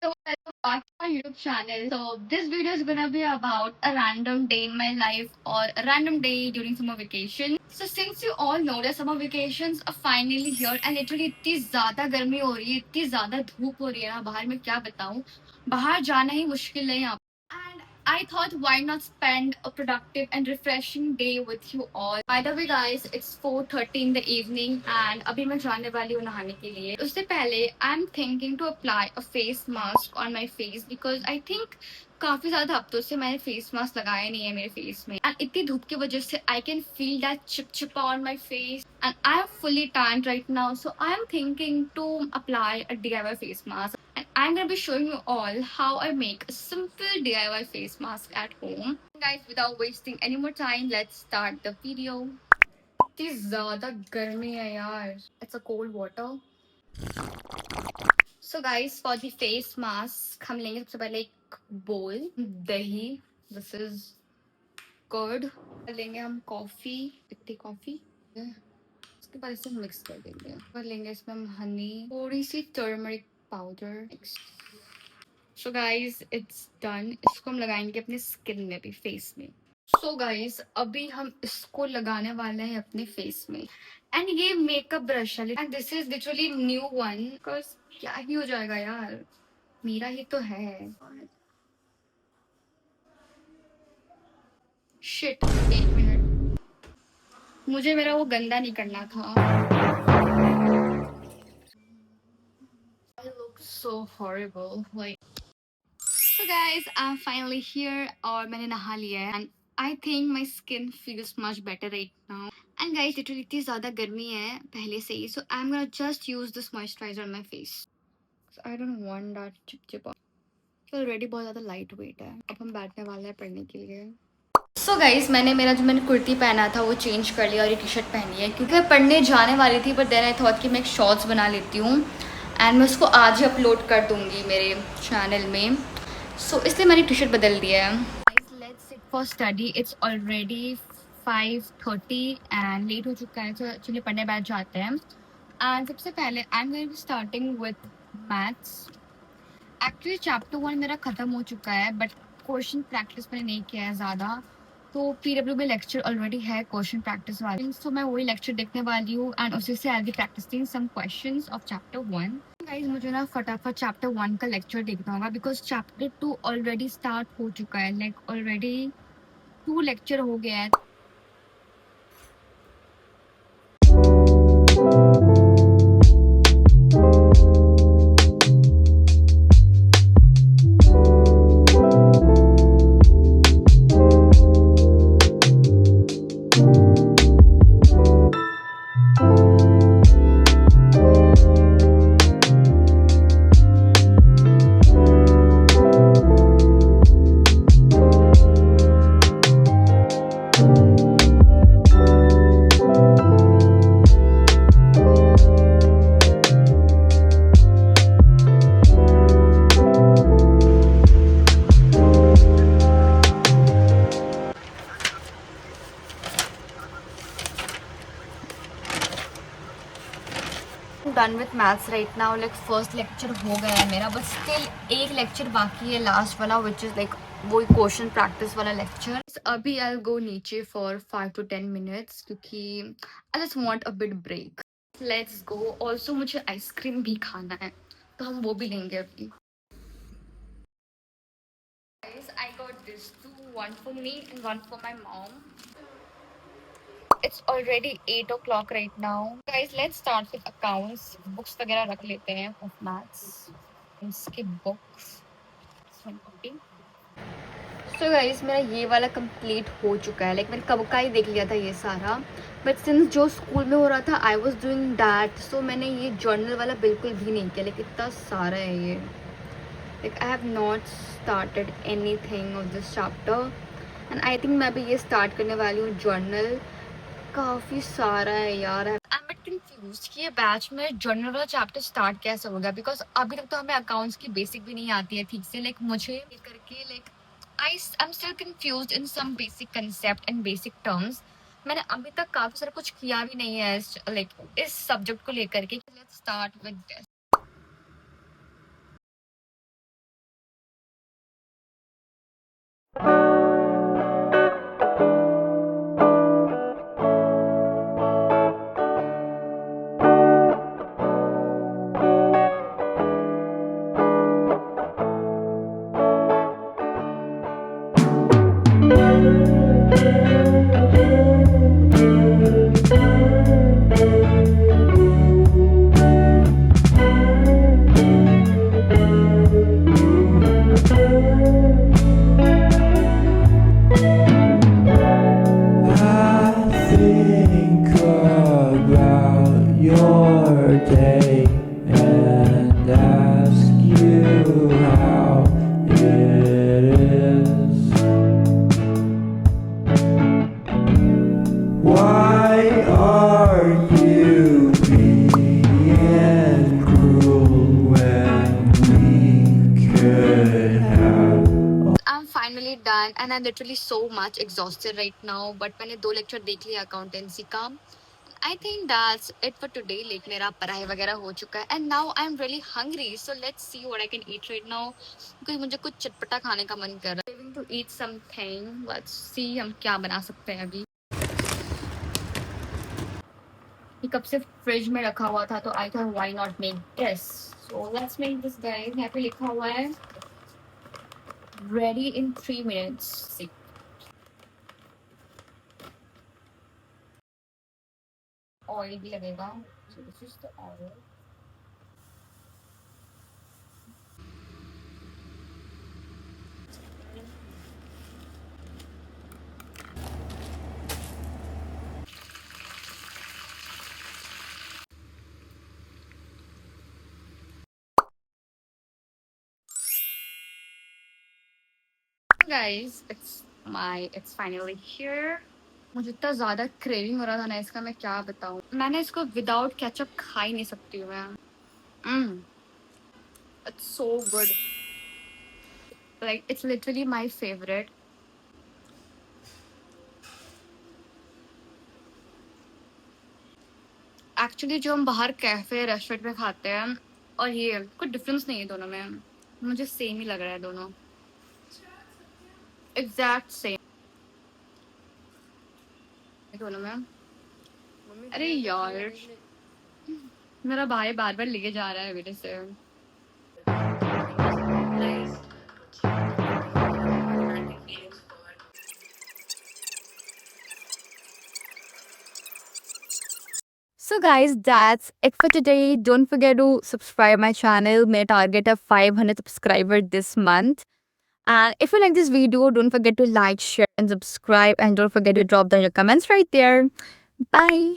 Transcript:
So welcome back to my YouTube channel. So this video is gonna be about a random day in my life or a random day during summer vacation. So since you all know that summer vacations are finally here and literally इतनी ज्यादा गर्मी हो रही है, इतनी ज्यादा धूप हो रही है ना बाहर, मैं क्या बताऊं, बाहर जाना ही मुश्किल है यहाँ. And I thought, why not spend a productive and refreshing day with you all? By the way, guys, it's 4:30 in the evening, and अभी मैं जाने वाली हूँ नहाने के लिए. उससे पहले I'm thinking to apply a face mask on my face because I think काफी ज्यादा हफ्तों से मैंने फेस मास्क लगाया नहीं है मेरे फेस में, एंड इतनी धूप की वजह से I can feel that चिपचिपा on my face and I am fully tanned right now, so I am thinking to apply a DIY face mask. And I'm gonna be showing you all how I make a simple DIY face mask at home. Guys, without wasting any more time, let's start the video. इतनी ज़्यादा गर्मी है यार. It's a cold water. So guys, for the face mask हम लेंगे सबसे पहले एक bowl, दही, this is curd, लेंगे हम कॉफी, इतनी कॉफी, उसके बाद इसे मिक्स कर देंगे. फिर लेंगे इसमें हम हनी, थोड़ी सी turmeric powder. So guys it's done. इसको हम लगाएंगे अपने स्किन में भी, फेस में. सो गाइज अभी हम इसको लगाने वाले हैं अपने फेस में. एंड ये मेकअप ब्रश है and this is literally new one because क्या ही हो जाएगा यार, मेरा ही तो है. शिट, एक मिनट, मुझे मेरा वो गंदा नहीं करना था. I look so horrible. Like, so guys, I'm finally here और मैंने नहा लिया है and I think my skin feels much better right now. And guys, literally इतनी ज़्यादा गर्मी है पहले से ही, so I'm gonna just use this moisturizer on my face. So I don't want that चिपचिपा. Already बहुत ज़्यादा लाइट वेट है. अब हम बैठने वाले हैं पढ़ने के लिए. सो गाइज मैंने कुर्ती पहना था वो चेंज कर लिया और ये टी शर्ट पहनी है क्योंकि मैं पढ़ने जाने वाली थी, बट देन आई थॉट कि मैं एक शॉर्ट्स बना लेती हूँ एंड मैं उसको आज ही अपलोड कर दूँगी मेरे चैनल में. सो इसलिए मैंने टी शर्ट बदल दिया है. Let's sit for study. It's already 5:30 and let हो चुका है, तो चलिए पढ़ने बैठ जाते हैं. एंड सबसे पहले I am going starting with maths. Actually chapter 1 मेरा ख़त्म हो चुका है बट क्वेश्चन प्रैक्टिस मैंने नहीं किया है ज़्यादा, तो पीडब्ल्यू में लेक्चर ऑलरेडी है क्वेश्चन प्रैक्टिस वाली, तो मैं वही लेक्चर देखने वाली हूँ एंड उसी से I will be practising some questions of chapter 1. Guys मुझे ना फटाफट चैप्टर 1 का लेक्चर देखना होगा बिकॉज चैप्टर 2 ऑलरेडी स्टार्ट हो चुका है. लाइक ऑलरेडी 2 लेक्चर हो गया है. Done with maths right now. Like first lecture हो गया है मेरा, बट स्टिल एक लेक्चर बाकी है, लास्ट वाला, विच इज़ लाइक वो क्वेश्चन प्रैक्टिस वाला लेक्चर. अभी आई गो नीचे फॉर 5 to 10 minutes क्योंकि I just want a bit break. Let's go. Also मुझे आइसक्रीम भी खाना है तो हम वो भी लेंगे अभी. I got this two, one for me and one for my mom. It's already 8 o'clock right now. Guys, let's start with accounts. Books वगैरह रख लेते हैं of maths. इसके books. So guys, मेरा ये वाला कंप्लीट हो चुका है. लाइक मैंने कब का ही देख लिया था ये सारा, बट सिंस जो स्कूल में हो रहा था आई वॉज डूइंग दैट, सो मैंने ये जर्नल वाला बिल्कुल भी नहीं किया. लाइक इतना सारा है ये. Like I have not started any thing of this chapter and I think मैं अभी ये स्टार्ट करने वाली हूँ जर्नल. काफ़ी सारा है यार. आई एम बिट कंफ्यूज्ड कि ये बैच में जर्नल वाला चैप्टर स्टार्ट कैसे होगा बिकॉज अभी तक तो हमें अकाउंट्स की बेसिक भी नहीं आती है ठीक से. लाइक मुझे करके like I'm still confused in some basic concept and basic terms. मैंने अभी तक काफी सारा कुछ किया भी नहीं है इस सब्जेक्ट को लेकर के. Let's start with this. I think about your day and ask you how it is. Why are you being cruel when we could have? I'm finally done and I'm literally so much exhausted right now. But मैंने दो lecture देख लिया accountancy का. I think that's it for today. Like मेरा पढ़ाई वगैरह हो चुका है. And now I'm really hungry. So let's see what I can eat right now. क्योंकि मुझे कुछ चटपटा खाने का मन कर रहा है. Craving to eat something. Let's see हम क्या बना सकते हैं अभी. ये कब से फ्रिज में रखा हुआ था तो I thought why not make this. So let's make this guys. यहाँ पे लिखा हुआ है ready in 3 minutes. ऑयल भी लगेगा. So this is the oil. Guys, it's finally here. मुझे इतना ज़्यादा क्रेविंग हो रहा था ना इसका, मैं क्या बताऊँ. मैंने इसको विदाउट केचप खा ही नहीं सकती हूँ मैं. Mm, it's so good. Like it's literally my favorite. Actually जो हम बाहर कैफे रेस्टोरेंट में खाते हैं और ये कोई डिफरेंस नहीं है दोनों में. मुझे सेम ही लग रहा है दोनों. एग्जैक्ट सेम दोनों में. अरे यार, मेरा भाई बार बार लेके जा रहा है मेरे से. So guys, that's it for today. Don't forget to subscribe my channel. My target of 500 subscribers this month. And if you like this video, don't forget to like, share, and subscribe. And don't forget to drop down your comments right there. Bye.